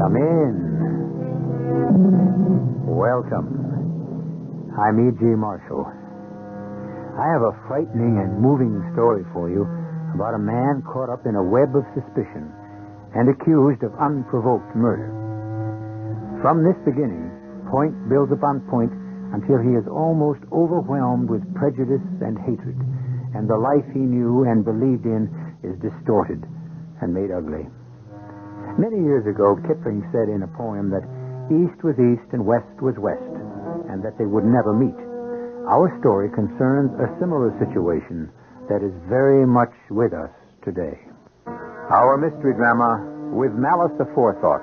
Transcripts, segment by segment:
Come in. Welcome. I'm E.G. Marshall. I have a frightening and moving story for you about a man caught up in a web of suspicion and accused of unprovoked murder. From this beginning, point builds upon point until he is almost overwhelmed with prejudice and hatred, and the life he knew and believed in is distorted and made ugly. Many years ago, Kipling said in a poem that east was east and west was west, and that they would never meet. Our story concerns a similar situation that is very much with us today. Our mystery drama, With Malice, Aforethought,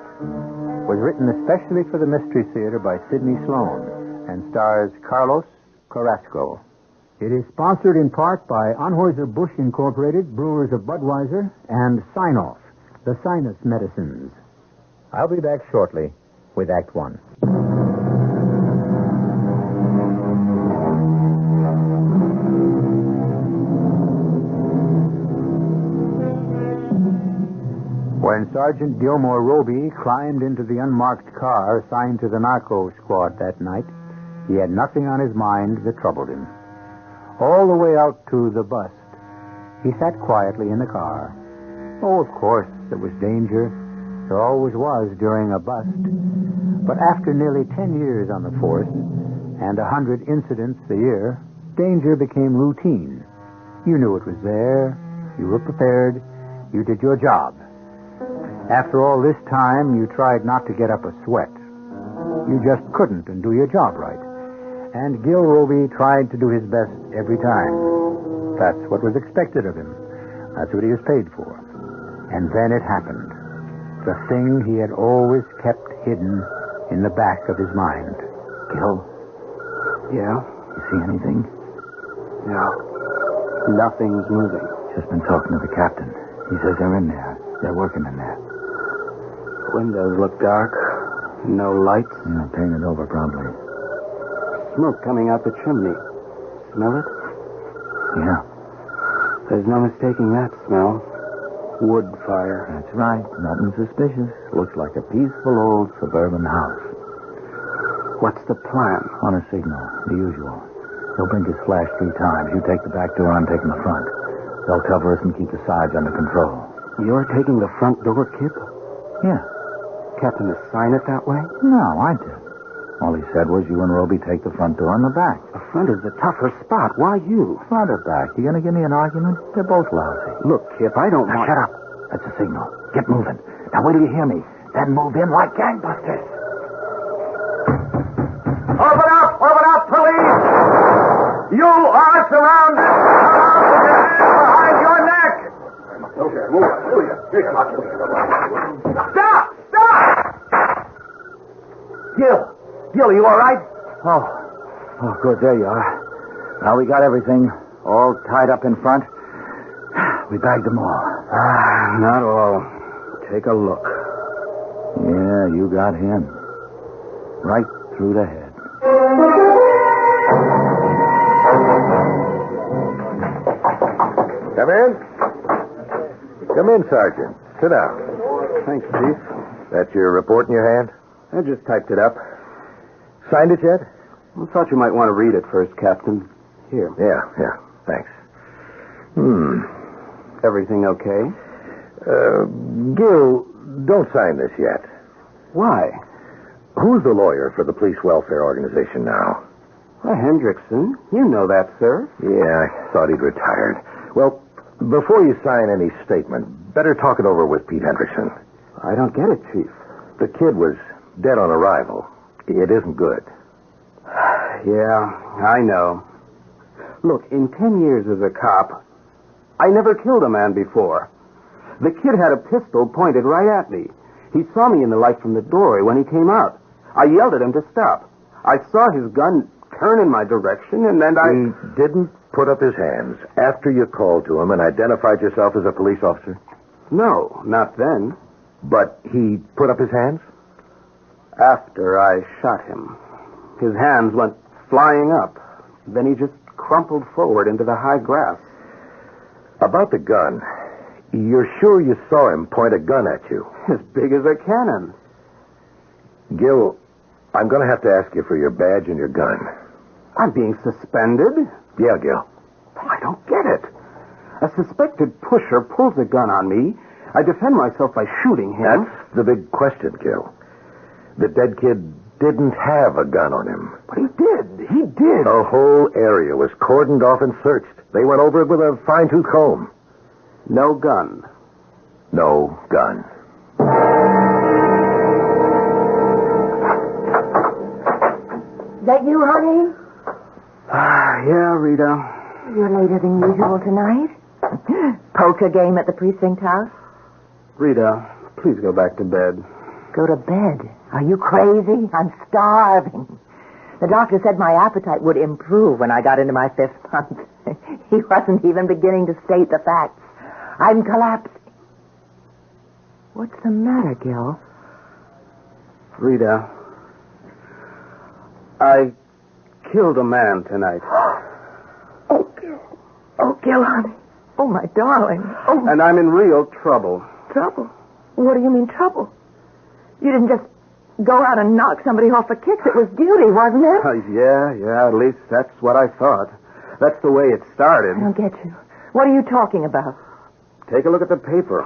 was written especially for the Mystery Theater by Sidney Sloan and stars Carlos Carrasco. It is sponsored in part by Anheuser-Busch Incorporated, Brewers of Budweiser, and Sign-Off, the sinus medicines. I'll be back shortly with Act One. When Sergeant Gilmore Roby climbed into the unmarked car assigned to the narco squad that night, he had nothing on his mind that troubled him. All the way out to the bust, he sat quietly in the car. Oh, of course, there was danger. There always was during a bust. But after nearly 10 years on the force and 100 incidents a year, danger became routine. You knew it was there. You were prepared. You did your job. After all this time, you tried not to get up a sweat. You just couldn't and do your job right. And Gil Roby tried to do his best every time. That's what was expected of him. That's what he was paid for. And then it happened. The thing he had always kept hidden in the back of his mind. Gil? Yeah? You see anything? No. Nothing's moving. Just been talking to the captain. He says they're in there. They're working in there. Windows look dark. No lights. Yeah, painted over, probably. Smoke coming out the chimney. Smell it? Yeah. There's no mistaking that smell. Wood fire. That's right. Nothing suspicious. Looks like a peaceful old suburban house. What's the plan? On a signal, the usual. He'll blink his flash 3 times. You take the back door, I'm taking the front. They'll cover us and keep the sides under control. You're taking the front door, Kip? Yeah. Captain assign it that way? No, I did. All he said was you and Roby take the front door and the back. The front is the tougher spot. Why you? Front or back? You gonna give me an argument? They're both lousy. Look, Kip, I don't want... Shut up. That's a signal. Get moving. Now, wait till you hear me. Then move in like gangbusters. Open up! Open up, police! You are surrounded! Come out with your hands behind your neck! Okay, move on. Stop! Stop! Gil, you all right? Oh, good. There you are. Now, we got everything all tied up in front. We bagged them all. Not all. Take a look. Yeah, you got him. Right through the head. Come in. Come in, Sergeant. Sit down. Thanks, Chief. That's your report in your hand? I just typed it up. Signed it yet? I thought you might want to read it first, Captain. Here. Yeah. Thanks. Everything okay? Gil, don't sign this yet. Why? Who's the lawyer for the police welfare organization now? Hendrickson. You know that, sir. Yeah, I thought he'd retired. Well, before you sign any statement, better talk it over with Pete Hendrickson. I don't get it, Chief. The kid was dead on arrival. It isn't good. Yeah, I know. Look, in 10 years as a cop, I never killed a man before. The kid had a pistol pointed right at me. He saw me in the light from the doorway when he came out. I yelled at him to stop. I saw his gun turn in my direction, and then He didn't put up his hands after you called to him and identified yourself as a police officer? No, not then. But he put up his hands? After I shot him. His hands went flying up. Then he just crumpled forward into the high grass. About the gun, you're sure you saw him point a gun at you? As big as a cannon. Gil, I'm going to have to ask you for your badge and your gun. I'm being suspended? Yeah, Gil. I don't get it. A suspected pusher pulls a gun on me. I defend myself by shooting him. That's the big question, Gil. The dead kid didn't have a gun on him. But he did. He did. The whole area was cordoned off and searched. They went over it with a fine-tooth comb. No gun. No gun. Is that you, honey? Yeah, Rita. You're later than usual tonight. Poker game at the precinct house? Rita, please go back to bed. Go to bed? Are you crazy? I'm starving. The doctor said my appetite would improve when I got into my 5th month. He wasn't even beginning to state the facts. I'm collapsing. What's the matter, Gil? Rita, I killed a man tonight. Oh, Gil. Oh, Gil, honey. Oh, my darling. Oh, and I'm in real trouble. Trouble? What do you mean, trouble? You didn't just go out and knock somebody off for kicks. It was duty, wasn't it? Yeah, at least that's what I thought. That's the way it started. I don't get you. What are you talking about? Take a look at the paper.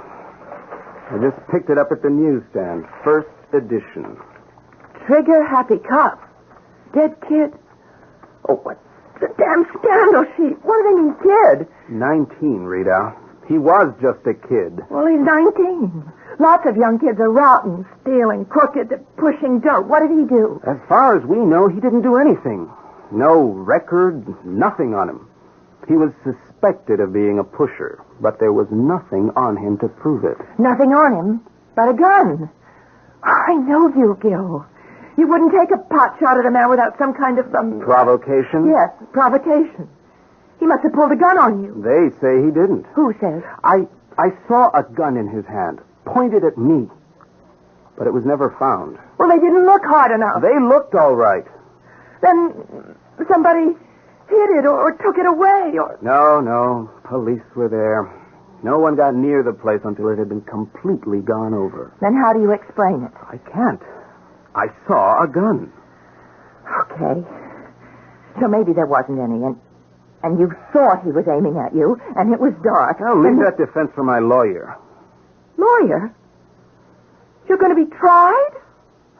I just picked it up at the newsstand. First edition. Trigger Happy Cop. Dead kid. Oh, what's the damn scandal sheet? What do they mean, kid? 19, Rita. He was just a kid. Well, he's 19. Lots of young kids are rotten, stealing, crooked, pushing dirt. What did he do? As far as we know, he didn't do anything. No record, nothing on him. He was suspected of being a pusher, but there was nothing on him to prove it. Nothing on him but a gun. I know you, Gil. You wouldn't take a pot shot at a man without some kind of... Provocation? Yes, provocation. He must have pulled a gun on you. They say he didn't. Who says? I saw a gun in his hand, pointed at me, but it was never found. Well, they didn't look hard enough. They looked all right. Then somebody hid it or took it away or... No. Police were there. No one got near the place until it had been completely gone over. Then how do you explain it? I can't. I saw a gun. Okay. So maybe there wasn't any, and you thought he was aiming at you, and it was dark. I'll leave that defense for my lawyer. Lawyer? You're going to be tried?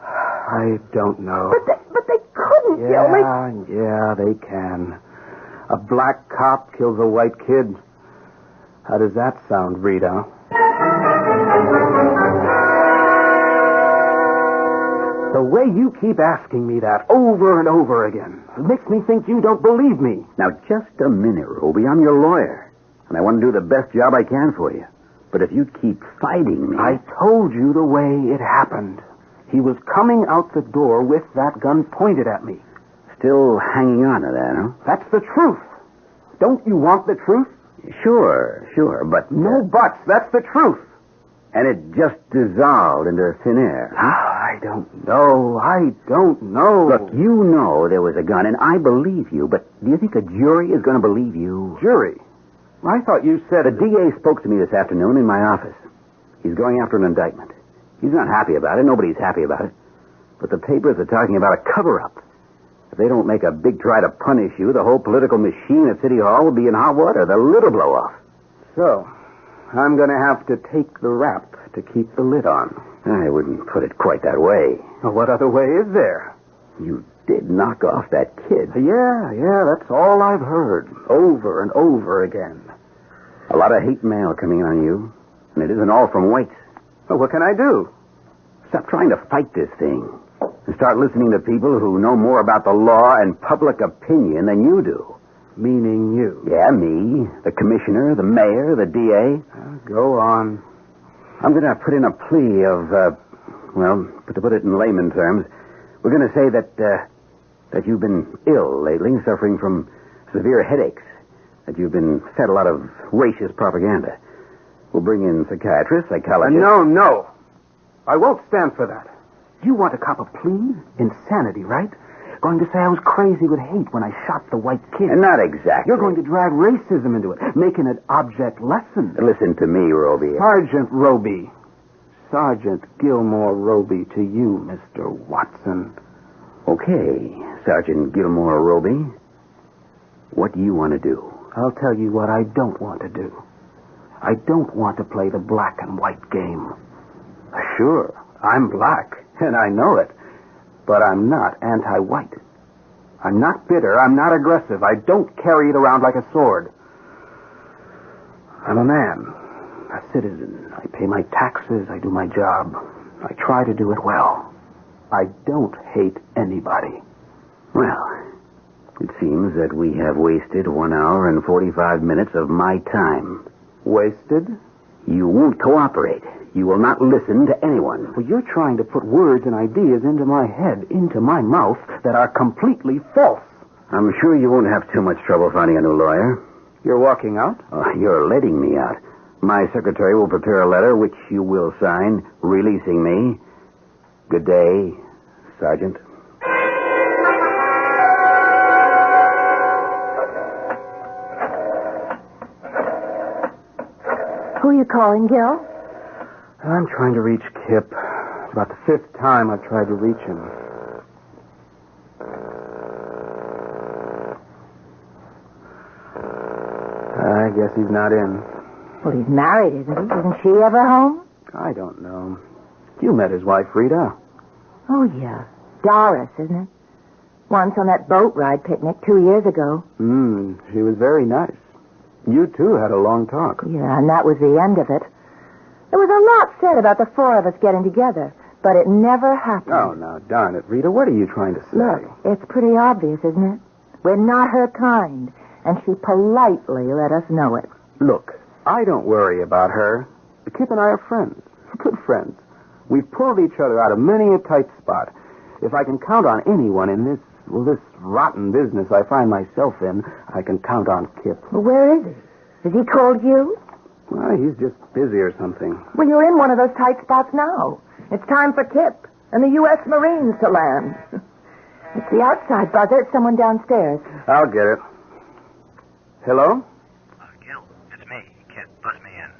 I don't know. But they couldn't kill me. Yeah, they can. A black cop kills a white kid. How does that sound, Rita? The way you keep asking me that over and over again, it makes me think you don't believe me. Now, just a minute, Ruby. I'm your lawyer, and I want to do the best job I can for you. But if you keep fighting me... I told you the way it happened. He was coming out the door with that gun pointed at me. Still hanging on to that, huh? That's the truth. Don't you want the truth? Sure, but... No buts. That's the truth. And it just dissolved into thin air. I don't know. Look, you know there was a gun, and I believe you, but do you think a jury is going to believe you? Jury? I thought you said... The DA spoke to me this afternoon in my office. He's going after an indictment. He's not happy about it. Nobody's happy about it. But the papers are talking about a cover-up. If they don't make a big try to punish you, the whole political machine at City Hall will be in hot water. The lid'll blow off. So, I'm going to have to take the rap to keep the lid on. I wouldn't put it quite that way. Well, what other way is there? You did knock off that kid. Yeah, that's all I've heard. Over and over again. A lot of hate mail coming on you, and it isn't all from whites. Well, what can I do? Stop trying to fight this thing and start listening to people who know more about the law and public opinion than you do. Meaning you? Yeah, me, the commissioner, the mayor, the DA. Go on. I'm going to put in a plea of, to put it in layman terms, we're going to say that you've been ill lately, suffering from severe headaches, that you've been fed a lot of racist propaganda. We'll bring in psychiatrists, psychologists. No. I won't stand for that. You want to cop a plea? Insanity, right? Going to say I was crazy with hate when I shot the white kid. Not exactly. You're going to drag racism into it, making it object lesson. Listen to me, Roby. Sergeant Roby. Sergeant Gilmore Roby to you, Mr. Watson. Okay, Sergeant Gilmore Roby. What do you want to do? I'll tell you what I don't want to do. I don't want to play the black and white game. Sure, I'm black, and I know it, but I'm not anti-white. I'm not bitter. I'm not aggressive. I don't carry it around like a sword. I'm a man, a citizen. I pay my taxes. I do my job. I try to do it well. I don't hate anybody. Well, it seems that we have wasted 1 hour and 45 minutes of my time. Wasted? You won't cooperate. You will not listen to anyone. Well, you're trying to put words and ideas into my head, into my mouth, that are completely false. I'm sure you won't have too much trouble finding a new lawyer. You're walking out? Oh, you're letting me out. My secretary will prepare a letter, which you will sign, releasing me. Good day, Sergeant. Who are you calling, Gil? I'm trying to reach Kip. It's about the 5th time I've tried to reach him. I guess he's not in. Well, he's married, isn't he? Isn't she ever home? I don't know. You met his wife, Rita. Oh, yeah. Doris, isn't it? Once on that boat ride picnic 2 years ago. She was very nice. You two had a long talk. Yeah, and that was the end of it. There was a lot said about the 4 of us getting together, but it never happened. Oh, now, darn it, Rita, what are you trying to say? Look, it's pretty obvious, isn't it? We're not her kind, and she politely let us know it. Look, I don't worry about her. Kip and I are friends. Good friends. We've pulled each other out of many a tight spot. If I can count on anyone in this rotten business I find myself in, I can count on Kip. Well, where is he? Has he called you? Well, he's just busy or something. Well, you're in one of those tight spots now. It's time for Kip and the U.S. Marines to land. It's the outside buzzer. It's someone downstairs. I'll get it. Hello? Gil, it's me. Kip, buzz me in.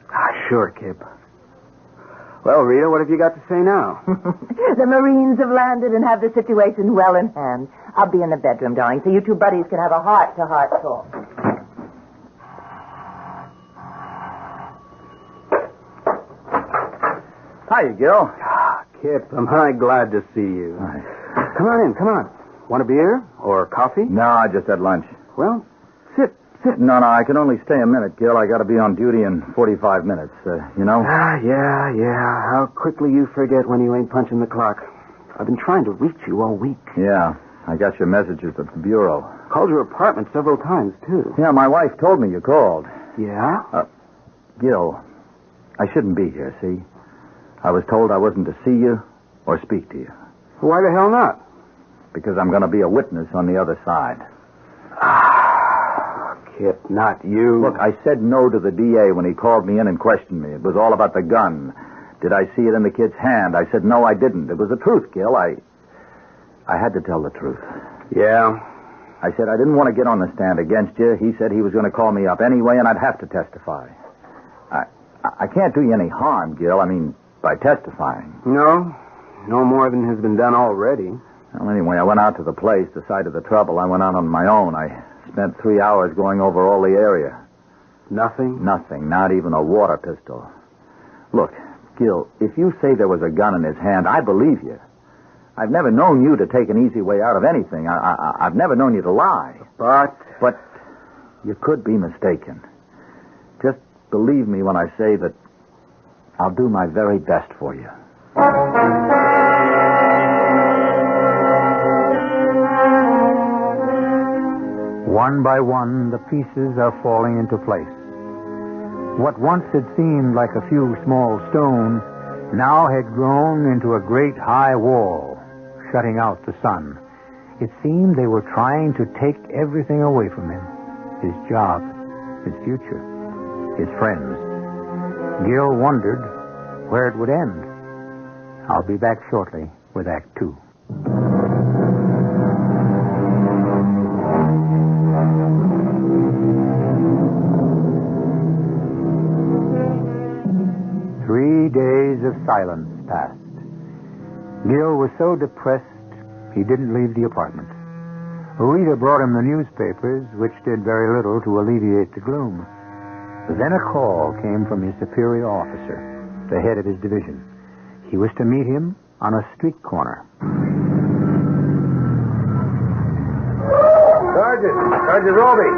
Sure, Kip. Well, Rita, what have you got to say now? The Marines have landed and have the situation well in hand. I'll be in the bedroom, darling, so you two buddies can have a heart-to-heart talk. Hiya, Gil. Kip, am I glad to see you. Hi. Come on in, come on. Want a beer or coffee? No, I just had lunch. Well, sit. No, I can only stay a minute, Gil. I got to be on duty in 45 minutes, you know? Yeah. How quickly you forget when you ain't punching the clock. I've been trying to reach you all week. Yeah, I got your messages at the bureau. Called your apartment several times, too. Yeah, my wife told me you called. Yeah? Gil, I shouldn't be here, see? I was told I wasn't to see you or speak to you. Why the hell not? Because I'm going to be a witness on the other side. Kip, not you. Look, I said no to the DA when he called me in and questioned me. It was all about the gun. Did I see it in the kid's hand? I said, no, I didn't. It was the truth, Gil. I had to tell the truth. Yeah? I said I didn't want to get on the stand against you. He said he was going to call me up anyway, and I'd have to testify. I can't do you any harm, Gil. I mean, by testifying. No more than has been done already. Well, anyway, I went out to the place, the site of the trouble. I went out on my own. I spent 3 hours going over all the area. Nothing? Nothing, not even a water pistol. Look, Gil, if you say there was a gun in his hand, I believe you. I've never known you to take an easy way out of anything. I've never known you to lie. But you could be mistaken. Just believe me when I say that I'll do my very best for you. One by one, the pieces are falling into place. What once had seemed like a few small stones now had grown into a great high wall, shutting out the sun. It seemed they were trying to take everything away from him. His job, his future, his friends. Gil wondered where it would end. I'll be back shortly with Act 2. Days of silence passed. Gil was so depressed he didn't leave the apartment. Rita brought him the newspapers, which did very little to alleviate the gloom. Then a call came from his superior officer, the head of his division. He was to meet him on a street corner. Sergeant Roby.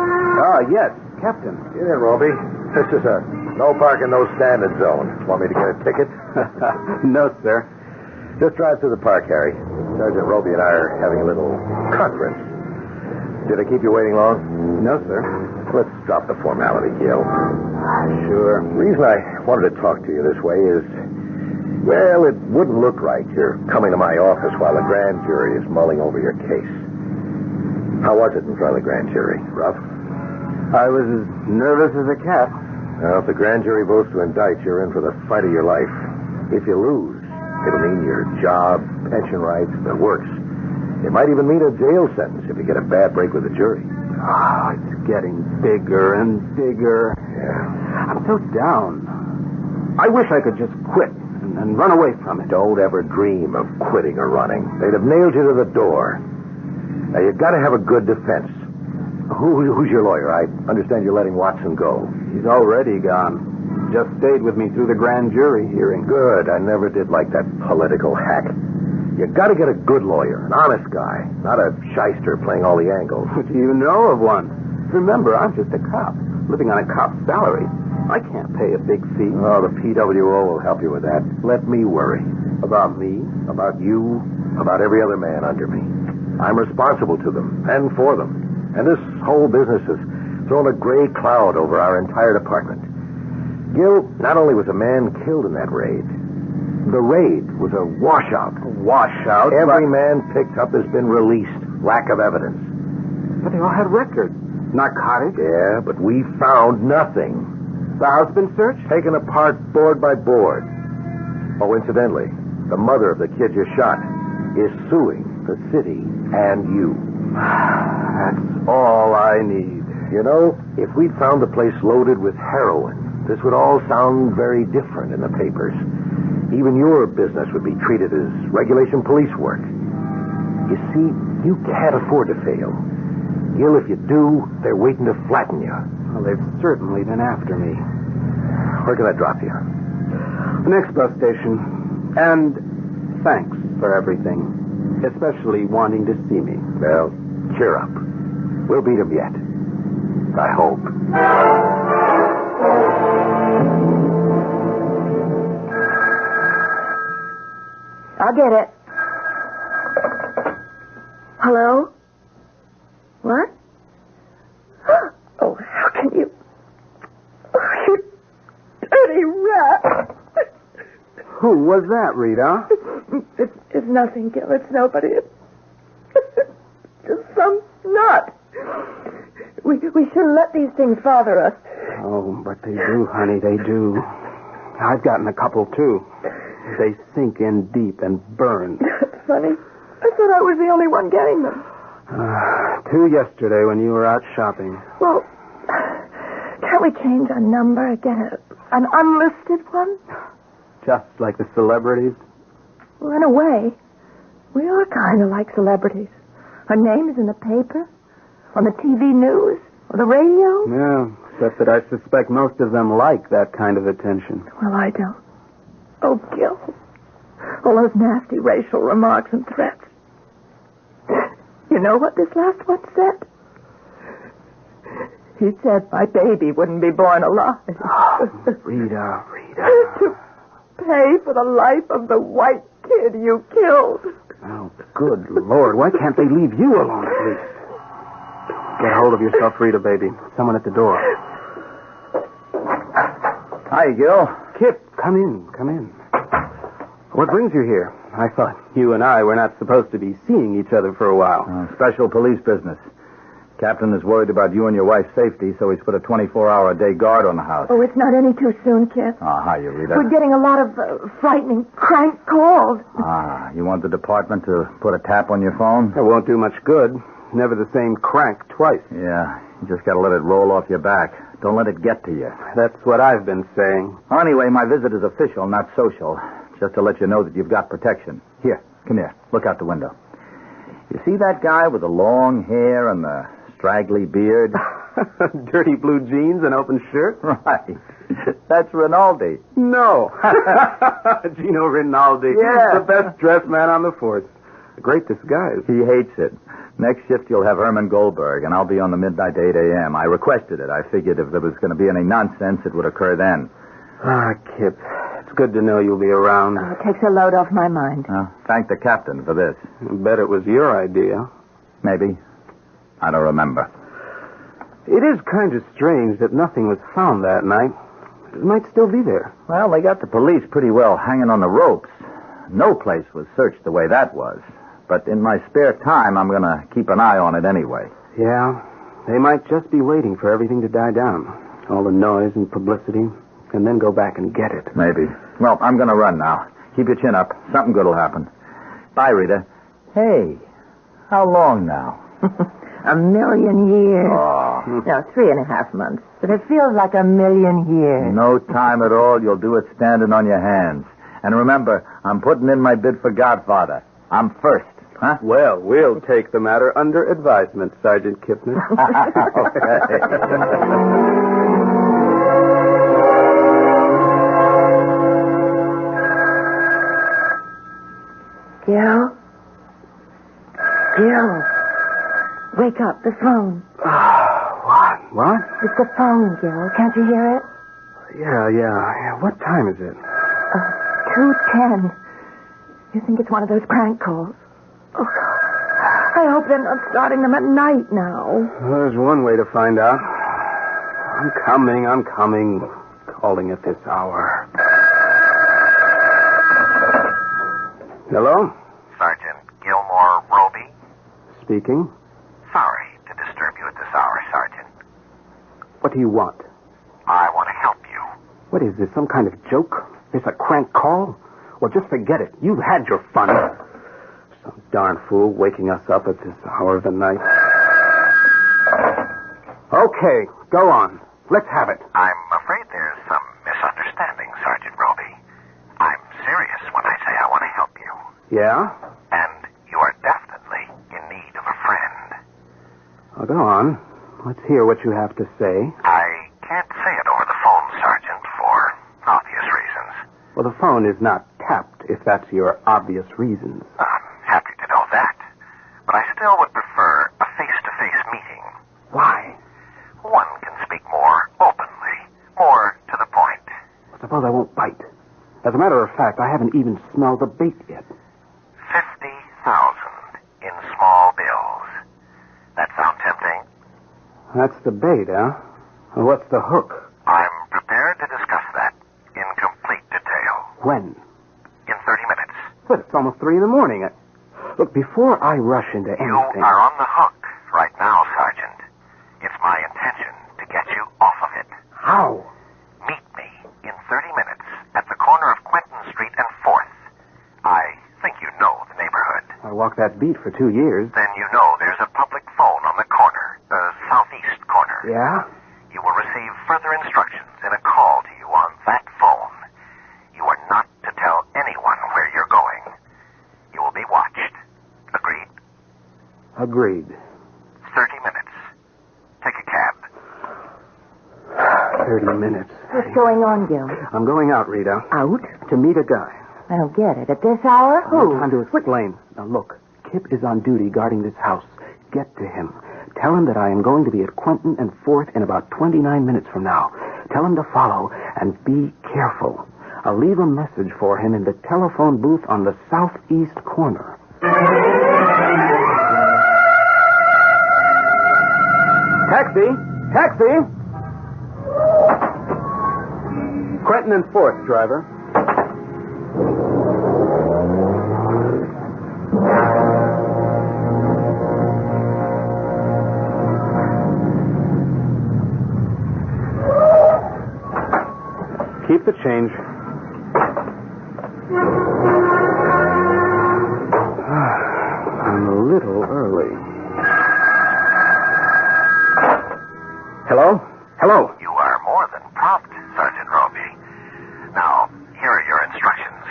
Ah, yes, Captain. Get in, Roby. This is a no parking, no standing zone. Want me to get a ticket? No, sir. Just drive through the park, Harry. Sergeant Roby and I are having a little conference. Did I keep you waiting long? No, sir. Let's drop the formality, Gil. Sure. The reason I wanted to talk to you this way is, well, it wouldn't look right. You're coming to my office while the grand jury is mulling over your case. How was it in front of the grand jury? Rough? I was as nervous as a cat. Well, if the grand jury votes to indict, you're in for the fight of your life. If you lose, it'll mean your job, pension rights, the works. It might even mean a jail sentence if you get a bad break with the jury. Oh, it's getting bigger and bigger. Yeah. I'm so down. I wish I could just quit and run away from it. Don't ever dream of quitting or running. They'd have nailed you to the door. Now, you've got to have a good defense. Who's your lawyer? I understand you're letting Watson go. He's already gone. Just stayed with me through the grand jury hearing. Good. I never did like that political hack. You got to get a good lawyer, an honest guy, not a shyster playing all the angles. Do you know of one? Remember, I'm just a cop, living on a cop's salary. I can't pay a big fee. Oh, the PWO will help you with that. Let me worry. About me? About you, about every other man under me. I'm responsible to them and for them. And this whole business has thrown a gray cloud over our entire department. Gil, not only was a man killed in that raid, the raid was a washout. A washout? Every man picked up has been released. Lack of evidence. But they all had records. Narcotics? Yeah, but we found nothing. The house been searched? Taken apart board by board. Oh, incidentally, the mother of the kid you shot is suing the city and you. That's all I need. You know, if we'd found the place loaded with heroin, this would all sound very different in the papers. Even your business would be treated as regulation police work. You see, you can't afford to fail. Gil, if you do, they're waiting to flatten you. Well, they've certainly been after me. Where can I drop you? The next bus station. And thanks for everything. Especially wanting to see me. Well, cheer up. We'll beat him yet. I hope. I'll get it. Hello? What? Oh, how can you... Oh, you dirty rat. Who was that, Rita? It's nothing, Gil. It's nobody. It's just some nut. We shouldn't let these things bother us. Oh, but they do, honey, they do. I've gotten a couple, too. They sink in deep and burn. Funny. I thought I was the only one getting them. 2 yesterday when you were out shopping. Well, can't we change our number, get an unlisted one? Just like the celebrities? Well, in a way, we are kind of like celebrities. Our name is in the paper, on the TV news, or the radio. Yeah, except that I suspect most of them like that kind of attention. Well, I don't. Oh, Gil. All those nasty racial remarks and threats. You know what this last one said? He said my baby wouldn't be born alive. Oh, Rita. To pay for the life of the white kid you killed. Oh, good Lord. Why can't they leave you alone at least? Get hold of yourself, Rita, baby. Someone at the door. Hi, Gil. Kip, come in. What brings you here? I thought you and I were not supposed to be seeing each other for a while. Special police business. Captain is worried about you and your wife's safety, so he's put a 24-hour-a-day guard on the house. Oh, it's not any too soon, Kip. Hi, Rita. We're getting a lot of frightening crank calls. You want the department to put a tap on your phone? It won't do much good. Never the same crank twice. Yeah, you just got to let it roll off your back. Don't let it get to you. That's what I've been saying. Anyway, my visit is official, not social. just to let you know that you've got protection. Here, come here. Look out the window. You see that guy with the long hair and the straggly beard? Dirty blue jeans and open shirt? Right. That's Rinaldi. No. Gino Rinaldi. Yeah. The best dressed man on the force. A great disguise. He hates it. Next shift, you'll have Herman Goldberg, and I'll be on the midnight 8 a.m. I requested it. I figured if there was going to be any nonsense, it would occur then. Ah, Kip. It's good to know you'll be around. Oh, it takes a load off my mind. Thank the captain for this. I bet it was your idea. Maybe. I don't remember. It is kind of strange that nothing was found that night. It might still be there. Well, they got the police pretty well hanging on the ropes. No place was searched the way that was. But in my spare time, I'm going to keep an eye on it anyway. Yeah. They might just be waiting for everything to die down. All the noise and publicity. And then go back and get it. Maybe. Well, I'm going to run now. Keep your chin up. Something good will happen. Bye, Rita. Hey, how long now? 1,000,000 years. Oh. No, 3.5 months. But it feels like 1,000,000 years. No time at all. You'll do it standing on your hands. And remember, I'm putting in my bid for Godfather. I'm first, huh? Well, we'll take the matter under advisement, Sergeant Kipnis. Gil? Gil? Wake up, the phone. What? It's the phone, Gil. Can't you hear it? Yeah. What time is it? 2:10. You think it's one of those prank calls? Oh, I hope they're not starting them at night now. Well, there's one way to find out. I'm coming. Calling at this hour. Hello? Sergeant Gilmore Roby? Speaking. Sorry to disturb you at this hour, Sergeant. What do you want? I want to help you. What is this, some kind of joke? This a crank call? Well, just forget it. You've had your fun. Some darn fool waking us up at this hour of the night. Okay, go on. Let's have it. I'm afraid there's some misunderstanding, Sergeant Roby. I'm serious when I say I want to help you. Yeah? And you are definitely in need of a friend. Well, go on. Let's hear what you have to say. I can't say it over the phone, Sergeant, for obvious reasons. Well, the phone is not tapped, if that's your obvious reasons. I'm happy to know that. But I still would prefer a face-to-face meeting. Why? One can speak more openly, more to the point. Suppose I won't bite. As a matter of fact, I haven't even smelled the bait yet. 50,000 in small bills. That sound tempting? That's the bait, huh? Well, what's the hook? I'm prepared to discuss that in complete detail. When? In 30 minutes. But it's almost 3 a.m. Look, before I rush into anything... You are on the hook right now, Sergeant. It's my intention to get you off of it. How? Meet me in 30 minutes at the corner of Quentin Street and 4th. I think you know the neighborhood. I walked that beat for 2 years. Then you know there's a public phone on the corner, the southeast corner. Yeah? You will receive further instructions in a call to you on that phone. You are not to tell anyone where you're going. You will be watched. Agreed? Agreed. 30 minutes. Take a cab. 30 minutes. What's going on, Gil? I'm going out, Rita. Out? To meet a guy. I don't get it. At this hour? Who? No time to explain. Now, look. Kip is on duty guarding this house. Get to him. Tell him that I am going to be at Quentin and 4th in about 29 minutes from now. Tell him to follow and be careful. I'll leave a message for him in the telephone booth on the southeast corner. Taxi! Taxi! Quentin and 4th, driver. Keep the change. I'm a little early. Hello? Hello? You are more than prompt, Sergeant Roby. Now, here are your instructions.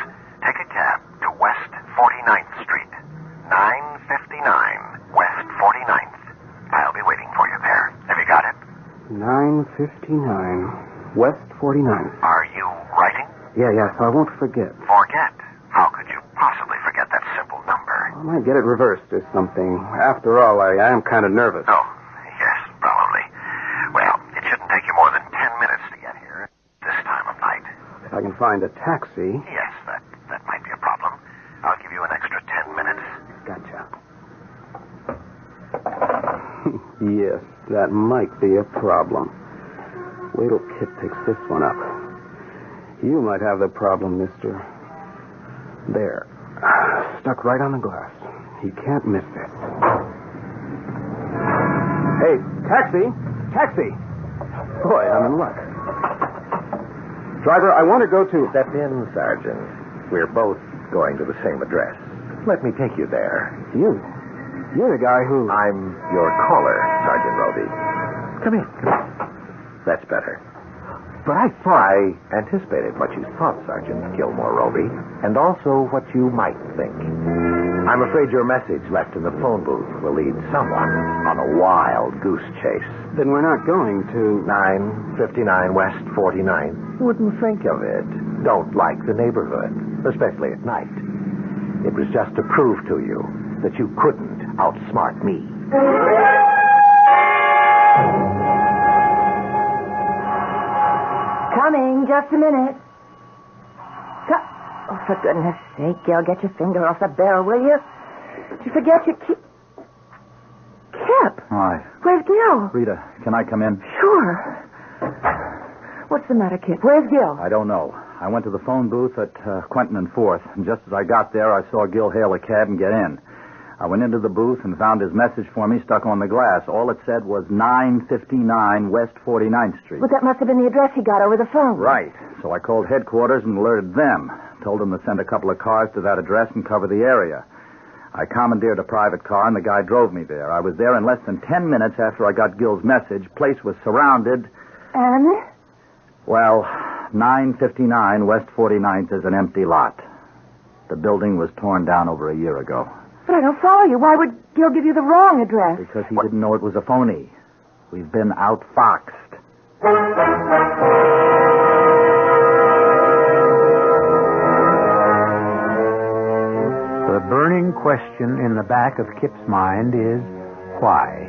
9:59, West 49th. Are you writing? Yeah, so I won't forget. Forget? How could you possibly forget that simple number? I might get it reversed or something. After all, I am kind of nervous. Oh, yes, probably. Well, it shouldn't take you more than 10 minutes to get here this time of night. If I can find a taxi. Yes, that might be a problem. I'll give you an extra 10 minutes. Gotcha. Yes, that might be a problem. Wait till Kit picks this one up. You might have the problem, mister. There. Stuck right on the glass. He can't miss this. Hey, taxi! Taxi! Boy, I'm in luck. Driver, I want to go to... Step in, Sergeant. We're both going to the same address. Let me take you there. You're the guy who... I'm your caller, Sergeant Roby. Come in. That's better. But I thought... I anticipated what you thought, Sergeant Gilmore Roby, and also what you might think. I'm afraid your message left in the phone booth will lead someone on a wild goose chase. Then we're not going to... 9:59 West 49th. Wouldn't think of it. Don't like the neighborhood, especially at night. It was just to prove to you that you couldn't outsmart me. Coming, just a minute. Oh, for goodness sake, Gil, get your finger off the barrel, will you? Did you forget your key? Kip! Hi. Where's Gil? Rita, can I come in? Sure. What's the matter, Kip? Where's Gil? I don't know. I went to the phone booth at Quentin and 4th, and just as I got there, I saw Gil hail a cab and get in. I went into the booth and found his message for me stuck on the glass. All it said was 9:59 West 49th Street. Well, that must have been the address he got over the phone. Right. So I called headquarters and alerted them. Told them to send a couple of cars to that address and cover the area. I commandeered a private car, and the guy drove me there. I was there in less than 10 minutes after I got Gil's message. Place was surrounded. And? Well, 9:59 West 49th is an empty lot. The building was torn down over a year ago. But I don't follow you. Why would Gil give you the wrong address? Because he didn't know it was a phony. We've been outfoxed. The burning question in the back of Kip's mind is, why?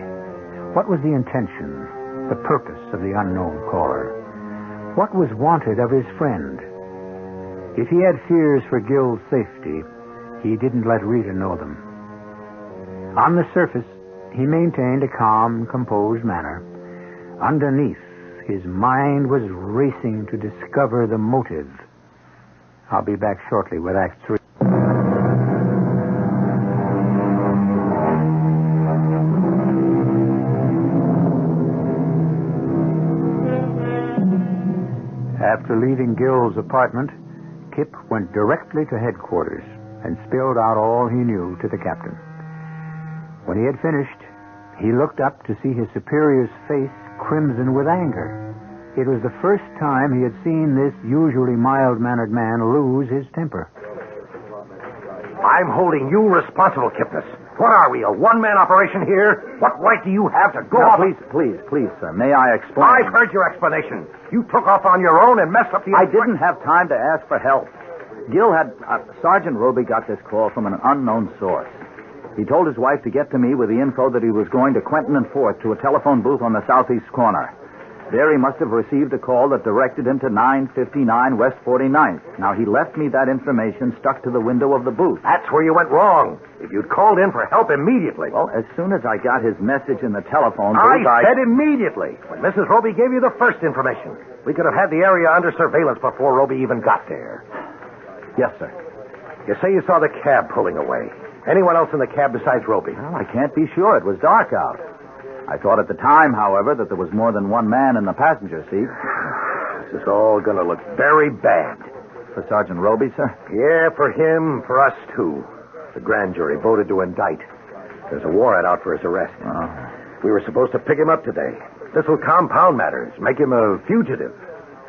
What was the intention, the purpose of the unknown caller? What was wanted of his friend? If he had fears for Gil's safety, he didn't let Rita know them. On the surface, he maintained a calm, composed manner. Underneath, his mind was racing to discover the motive. I'll be back shortly with Act 3. After leaving Gil's apartment, Kip went directly to headquarters and spilled out all he knew to the captain. When he had finished, he looked up to see his superior's face crimson with anger. It was the first time he had seen this usually mild-mannered man lose his temper. I'm holding you responsible, Kipnis. What are we, a one-man operation here? What right do you have to go off... Please, sir. May I explain? I've heard your explanation. You took off on your own and messed up the... I didn't have time to ask for help. Gil had... Sergeant Roby got this call from an unknown source. He told his wife to get to me with the info that he was going to Quentin and 4th to a telephone booth on the southeast corner. There he must have received a call that directed him to 9:59 West 49th. Now, he left me that information stuck to the window of the booth. That's where you went wrong. If you'd called in for help immediately. Well, as soon as I got his message in the telephone booth, I said immediately. When Mrs. Roby gave you the first information. We could have had the area under surveillance before Roby even got there. Yes, sir. You say you saw the cab pulling away. Anyone else in the cab besides Roby? Well, I can't be sure. It was dark out. I thought at the time, however, that there was more than one man in the passenger seat. This is all going to look very bad. For Sergeant Roby, sir? Yeah, for him, for us, too. The grand jury voted to indict. There's a warrant out for his arrest. Oh. We were supposed to pick him up today. This will compound matters, make him a fugitive.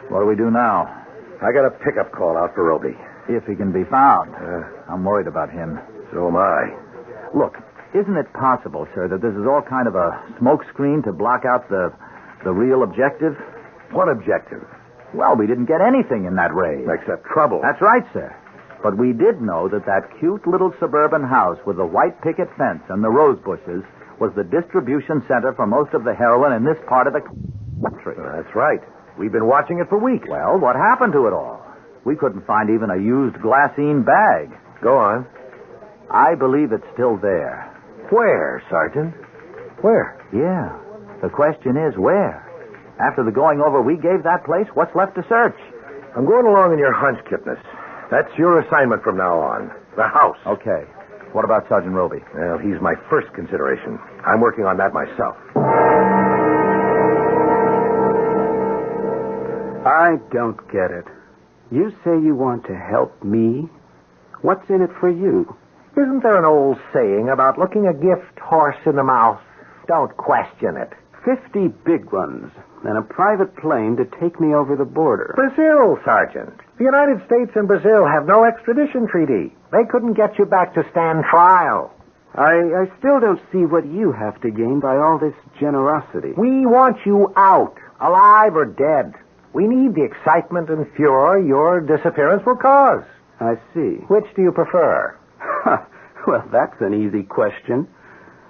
What do we do now? I got a pickup call out for Roby. If he can be found. I'm worried about him. So am I. Look, isn't it possible, sir, that this is all kind of a smokescreen to block out the The real objective? What objective? Well, we didn't get anything in that raid. Except trouble. That's right, sir. But we did know that cute little suburban house with the white picket fence and the rose bushes was the distribution center for most of the heroin in this part of the country. That's right. We've been watching it for weeks. Well, what happened to it all? We couldn't find even a used glassine bag. Go on. I believe it's still there. Where, Sergeant? Where? Yeah. The question is, where? After the going over we gave that place, what's left to search? I'm going along in your hunch, Kipnis. That's your assignment from now on. The house. Okay. What about Sergeant Roby? Well, he's my first consideration. I'm working on that myself. I don't get it. You say you want to help me? What's in it for you? Isn't there an old saying about looking a gift horse in the mouth? Don't question it. 50 big ones and a private plane to take me over the border. Brazil, Sergeant. The United States and Brazil have no extradition treaty. They couldn't get you back to stand trial. I still don't see what you have to gain by all this generosity. We want you out, alive or dead. We need the excitement and furor your disappearance will cause. I see. Which do you prefer? Well, that's an easy question.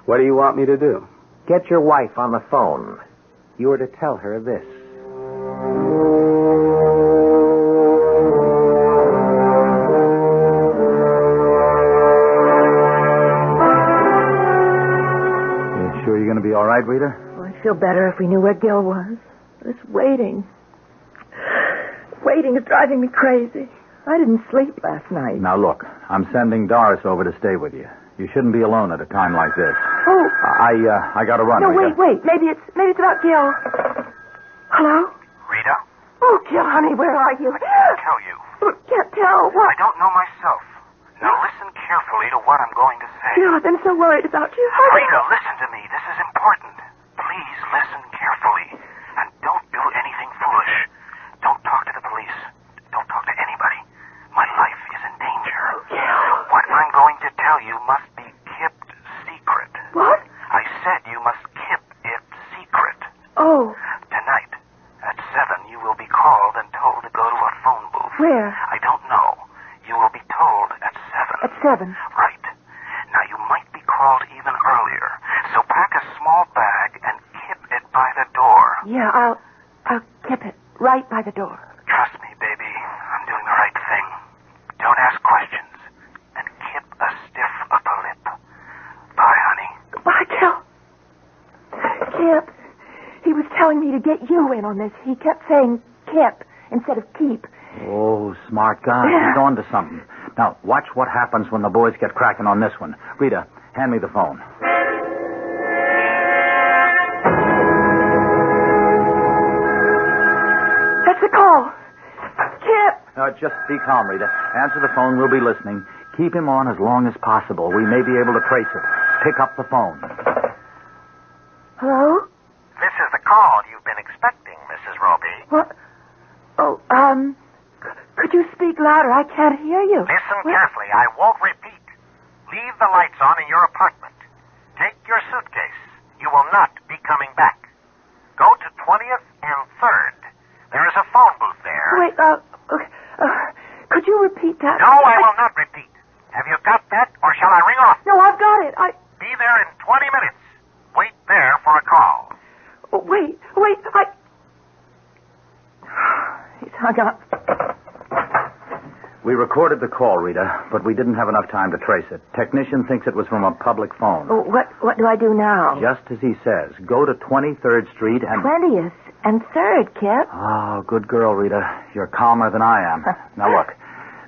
What do you want me to do? Get your wife on the phone. You are to tell her this. You sure you're going to be all right, Rita? Well, I'd feel better if we knew where Gil was. This waiting is driving me crazy. I didn't sleep last night. Now, look, I'm sending Doris over to stay with you. You shouldn't be alone at a time like this. Oh. I got to run. No, Rita. wait. Maybe it's about Gil. Hello? Rita? Oh, Gil, honey, where are you? I'll tell you. Oh, can't tell. What? I don't know myself. Now listen carefully to what I'm going to say. Gil, I've been so worried about you. Rita, listen to me. This is important. Please listen carefully. And don't do anything foolish. Don't talk to the police. Don't talk to anybody. My life is in danger. What I'm going to tell you must be kept secret. What? I said you must keep it secret. Oh. Tonight, at 7, you will be called and told to go to a phone booth. Where? I don't know. You will be told at 7. At 7? Right. Now, you might be called even earlier. So pack a small bag and keep it by the door. Yeah, I'll keep it right by the door. Trust me, baby. I'm doing the right thing. Don't ask questions. And keep a stiff upper lip. Bye, honey. Goodbye, Gil. Kip. He was telling me to get you in on this. He kept saying Kip instead of keep. Oh, smart guy. He's on to something. Now, watch what happens when the boys get cracking on this one. Rita, hand me the phone. That's the call. Kip. Just be calm, Rita. Answer the phone. We'll be listening. Keep him on as long as possible. We may be able to trace it. Pick up the phone. Hello? This is the call you've been expecting, Mrs. Roby. What? Oh, could you speak louder? I can't hear you. Listen carefully. I won't repeat. Leave the lights on in your apartment. Take your suitcase. You will not be coming back. Go to 20th and 3rd. There is a phone booth there. Wait, okay. Could you repeat that? No, I will not repeat. Have you got that, or shall I ring off? No, I've got it. Be there in 20 minutes. Wait there for a call. Oh, wait, He's hung up. We recorded the call, Rita, but we didn't have enough time to trace it. Technician thinks it was from a public phone. Oh, what do I do now? Just as he says. Go to 23rd Street and... 20th and 3rd, Kip. Oh, good girl, Rita. You're calmer than I am. Now, look.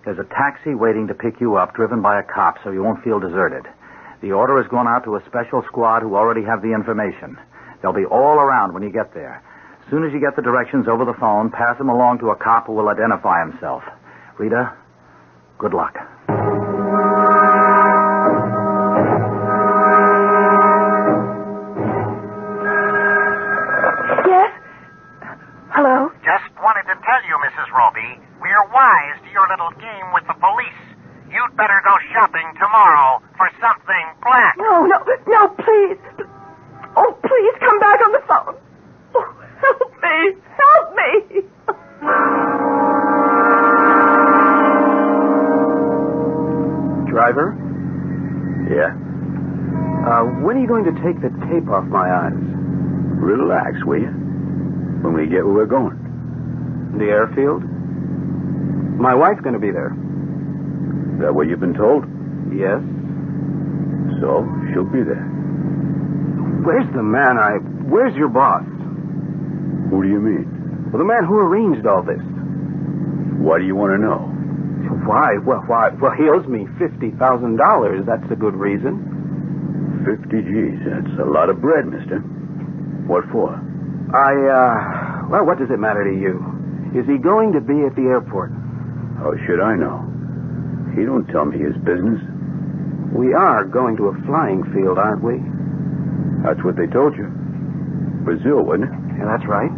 There's a taxi waiting to pick you up, driven by a cop, so you won't feel deserted. The order has gone out to a special squad who already have the information. They'll be all around when you get there. As soon as you get the directions over the phone, pass them along to a cop who will identify himself. Rita, good luck. Yes? Hello? Just wanted to tell you, Mrs. Roby, we're wise to your little game with the police. You'd better go shopping tomorrow for something black. No, please. Oh, please come back on the phone. Oh. Driver? Yeah? When are you going to take the tape off my eyes? Relax, will you? When we get where we're going. The airfield? My wife's going to be there. Is that what you've been told? Yes. So, she'll be there. Where's the man Where's your boss? Who do you mean? Well, the man who arranged all this. Why do you want to know? Why? Well, he owes me $50,000. That's a good reason. 50 G's. That's a lot of bread, mister. What for? Well, what does it matter to you? Is he going to be at the airport? How should I know? He don't tell me his business. We are going to a flying field, aren't we? That's what they told you. Brazil, wasn't it? Yeah, that's right.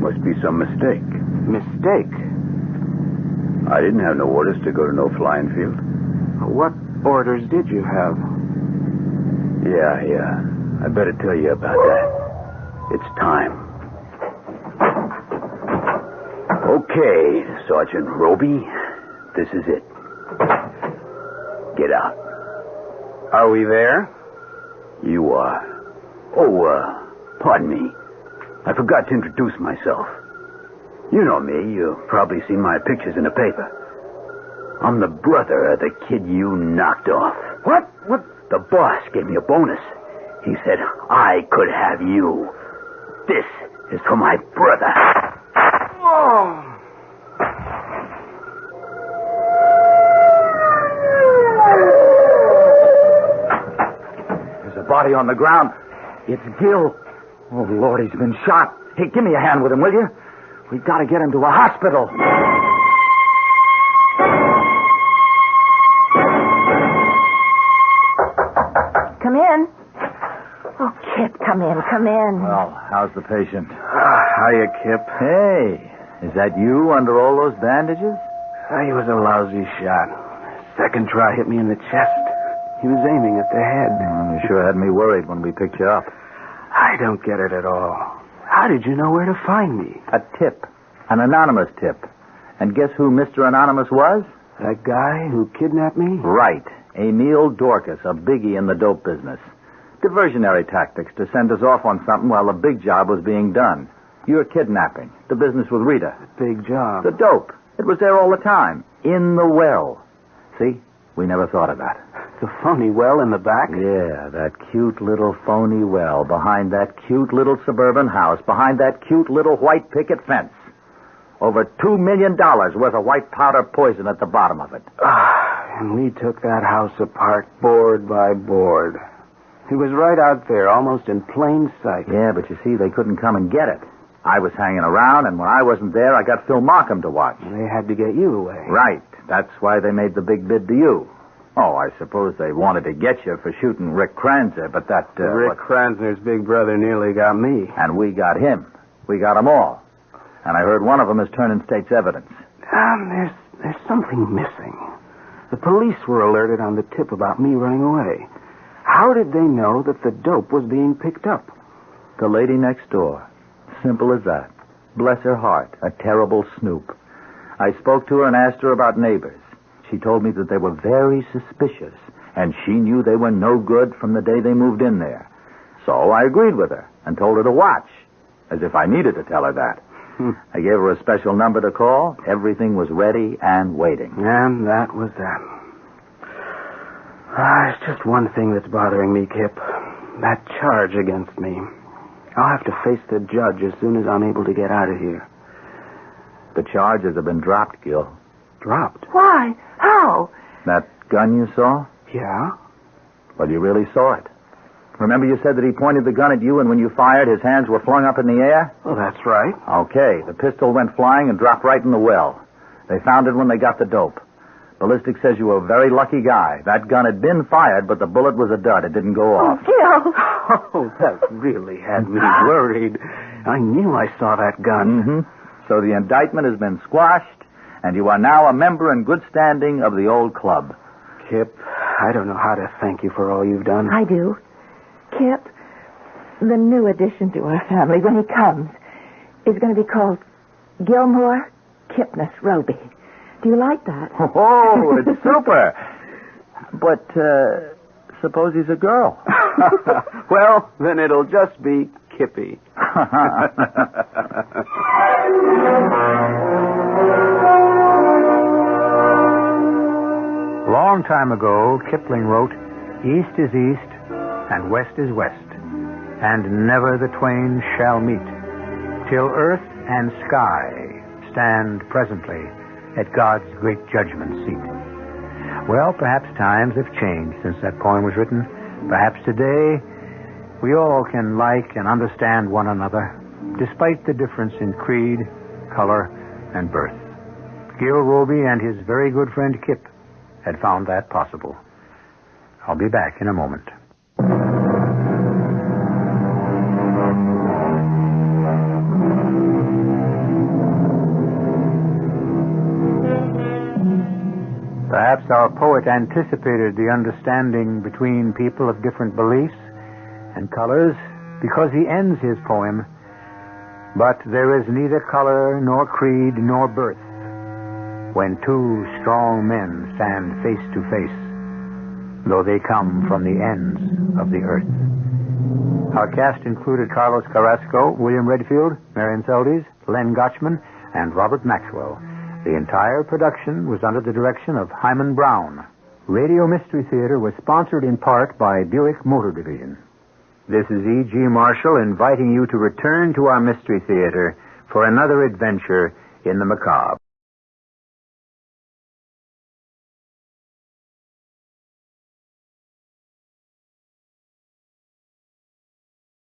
Must be some mistake. Mistake? I didn't have no orders to go to no flying field. What orders did you have? Yeah. I better tell you about that. It's time. Okay, Sergeant Roby. This is it. Get out. Are we there? You are. Oh, pardon me. I forgot to introduce myself. You know me. You've probably seen my pictures in the paper. I'm the brother of the kid you knocked off. What? The boss gave me a bonus. He said I could have you. This is for my brother. Oh! There's a body on the ground. It's Gil. Oh, Lord, he's been shot. Hey, give me a hand with him, will you? We've got to get him to a hospital. Come in. Oh, Kip, come in. Well, how's the patient? Hiya, Kip. Hey, is that you under all those bandages? He was a lousy shot. Second try hit me in the chest. He was aiming at the head. You sure had me worried when we picked you up. I don't get it at all. How did you know where to find me? A tip. An anonymous tip. And guess who Mr. Anonymous was? That guy who kidnapped me? Right. Emil Dorcas, a biggie in the dope business. Diversionary tactics to send us off on something while the big job was being done. Your kidnapping. The business with Rita. Big job. The dope. It was there all the time. In the well. See? We never thought of that. The phony well in the back? Yeah, that cute little phony well behind that cute little suburban house, behind that cute little white picket fence. Over $2 million worth of white powder poison at the bottom of it. And we took that house apart board by board. It was right out there, almost in plain sight. Yeah, but you see, they couldn't come and get it. I was hanging around, and when I wasn't there, I got Phil Markham to watch. They had to get you away. Right. That's why they made the big bid to you. Oh, I suppose they wanted to get you for shooting Rick Kranzer, but that... Rick Kranzner's big brother nearly got me. And we got him. We got them all. And I heard one of them is turning state's evidence. There's something missing. The police were alerted on the tip about me running away. How did they know that the dope was being picked up? The lady next door. Simple as that. Bless her heart, a terrible snoop. I spoke to her and asked her about neighbors. She told me that they were very suspicious, and she knew they were no good from the day they moved in there. So I agreed with her and told her to watch, as if I needed to tell her that. I gave her a special number to call. Everything was ready and waiting. And that was that. There's just one thing that's bothering me, Kip. That charge against me. I'll have to face the judge as soon as I'm able to get out of here. The charges have been dropped, Gil. Dropped? Why? How? That gun you saw? Yeah? Well, you really saw it. Remember you said that he pointed the gun at you, and when you fired, his hands were flung up in the air? Well, that's right. Okay. The pistol went flying and dropped right in the well. They found it when they got the dope. Ballistic says you were a very lucky guy. That gun had been fired, but the bullet was a dud. It didn't go off. Gil! Oh, that really had me worried. I knew I saw that gun. Mm-hmm. So the indictment has been squashed, and you are now a member in good standing of the old club. Kip, I don't know how to thank you for all you've done. I do. Kip, the new addition to our family, when he comes, is going to be called Gilmore Kipnis Roby. Do you like that? Oh, it's super. But suppose he's a girl. Well, then it'll just be Kippy. Long time ago, Kipling wrote, "East is east, and west is west, and never the twain shall meet, till earth and sky stand presently at God's great judgment seat." Well, perhaps times have changed since that poem was written. Perhaps today we all can like and understand one another, despite the difference in creed, color, and birth. Gil Roby and his very good friend Kip had found that possible. I'll be back in a moment. Perhaps our poet anticipated the understanding between people of different beliefs and colors, because he ends his poem, "But there is neither color nor creed nor birth when two strong men stand face to face, though they come from the ends of the earth." Our cast included Carlos Carrasco, William Redfield, Marion Seldes, Len Gotchman, and Robert Maxwell. The entire production was under the direction of Himan Brown. Radio Mystery Theater was sponsored in part by Buick Motor Division. This is E.G. Marshall inviting you to return to our Mystery Theater for another adventure in the macabre.